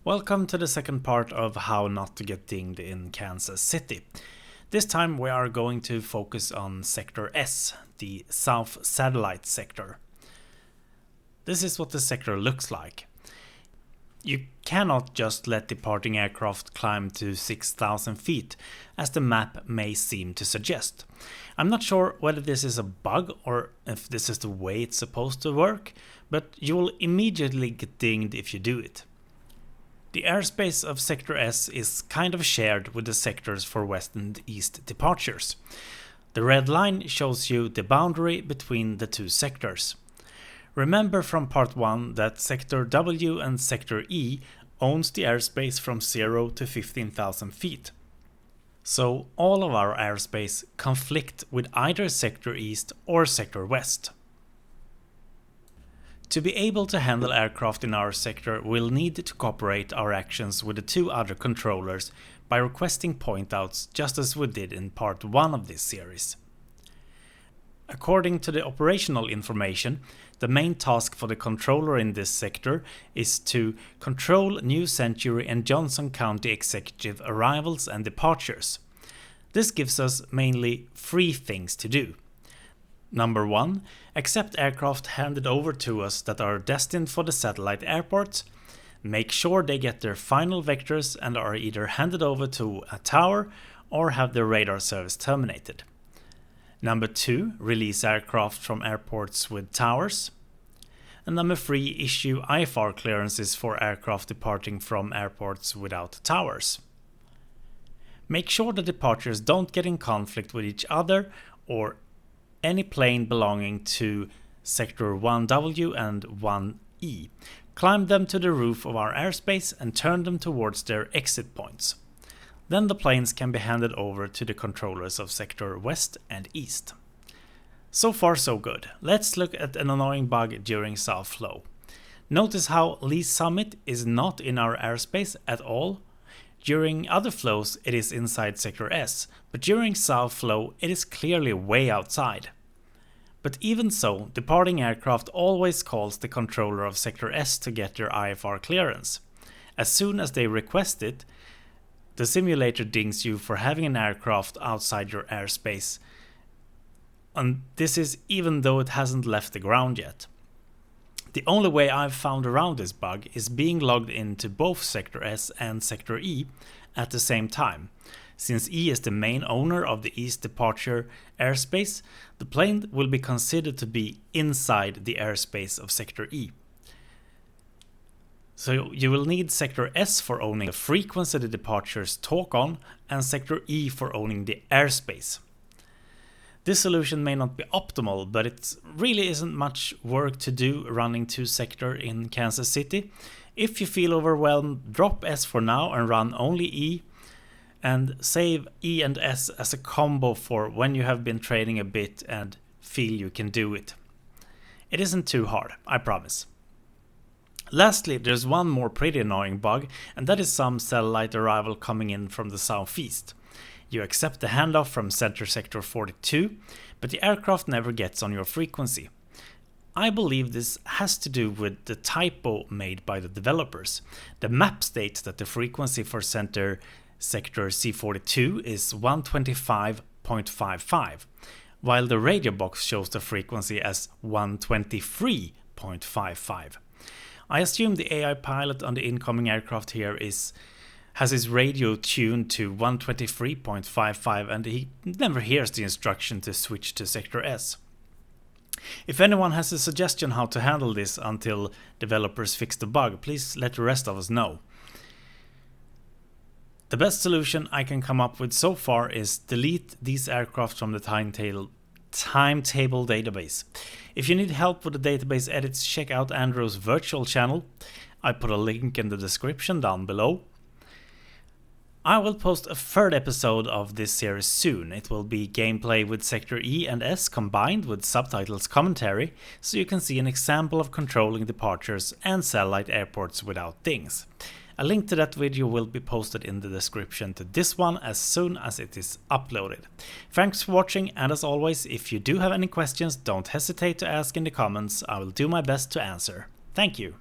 Welcome to the second part of how not to get dinged in Kansas City. This time we are going to focus on Sector S, the South Satellite Sector. This is what the sector looks like. You cannot just let departing aircraft climb to 6,000 feet, as the map may seem to suggest. I'm not sure whether this is a bug or if this is the way it's supposed to work, but you will immediately get dinged if you do it. The airspace of Sector S is kind of shared with the sectors for west and east departures. The red line shows you the boundary between the two sectors. Remember from part 1 that Sector W and Sector E owns the airspace from 0 to 15,000 feet. So all of our airspace conflict with either Sector East or Sector West. To be able to handle aircraft in our sector, we'll need to cooperate our actions with the two other controllers by requesting pointouts, just as we did in part 1 of this series. According to the operational information, the main task for the controller in this sector is to control New Century and Johnson County executive arrivals and departures. This gives us mainly 3 things to do. Number 1, accept aircraft handed over to us that are destined for the satellite airports. Make sure they get their final vectors and are either handed over to a tower or have their radar service terminated. Number 2, release aircraft from airports with towers. And number 3, issue IFR clearances for aircraft departing from airports without towers. Make sure the departures don't get in conflict with each other or any plane belonging to Sector 1W and 1E. Climb them to the roof of our airspace and turn them towards their exit points. Then the planes can be handed over to the controllers of Sector West and East. So far so good. Let's look at an annoying bug during South Flow. Notice how Lee Summit is not in our airspace at all. During other flows it is inside Sector S, but during South Flow it is clearly way outside. But even so, departing aircraft always calls the controller of Sector S to get their IFR clearance. As soon as they request it, the simulator dings you for having an aircraft outside your airspace. And this is even though it hasn't left the ground yet. The only way I've found around this bug is being logged into both Sector S and Sector E at the same time. Since E is the main owner of the East departure airspace, the plane will be considered to be inside the airspace of Sector E. So you will need Sector S for owning the frequency the departures talk on and Sector E for owning the airspace. This solution may not be optimal, but it really isn't much work to do running 2 sector in Kansas City. If you feel overwhelmed, drop S for now and run only E, and save E and S as a combo for when you have been training a bit and feel you can do it. It isn't too hard, I promise. Lastly, there's one more pretty annoying bug, and that is some satellite arrival coming in from the southeast. You accept the handoff from Center Sector 42, but the aircraft never gets on your frequency. I believe this has to do with the typo made by the developers. The map states that the frequency for Center Sector C42 is 125.55, while the radio box shows the frequency as 123.55. I assume the AI pilot on the incoming aircraft here has his radio tuned to 123.55 and he never hears the instruction to switch to Sector S. If anyone has a suggestion how to handle this until developers fix the bug, please let the rest of us know. The best solution I can come up with so far is delete these aircraft from the timetable database. If you need help with the database edits, check out Andrew's virtual channel. I put a link in the description down below. I will post a 3rd episode of this series soon. It will be gameplay with Sector E and S combined with subtitles commentary, so you can see an example of controlling departures and satellite airports without dings. A link to that video will be posted in the description to this one as soon as it is uploaded. Thanks for watching, and as always, if you do have any questions, don't hesitate to ask in the comments. I will do my best to answer. Thank you.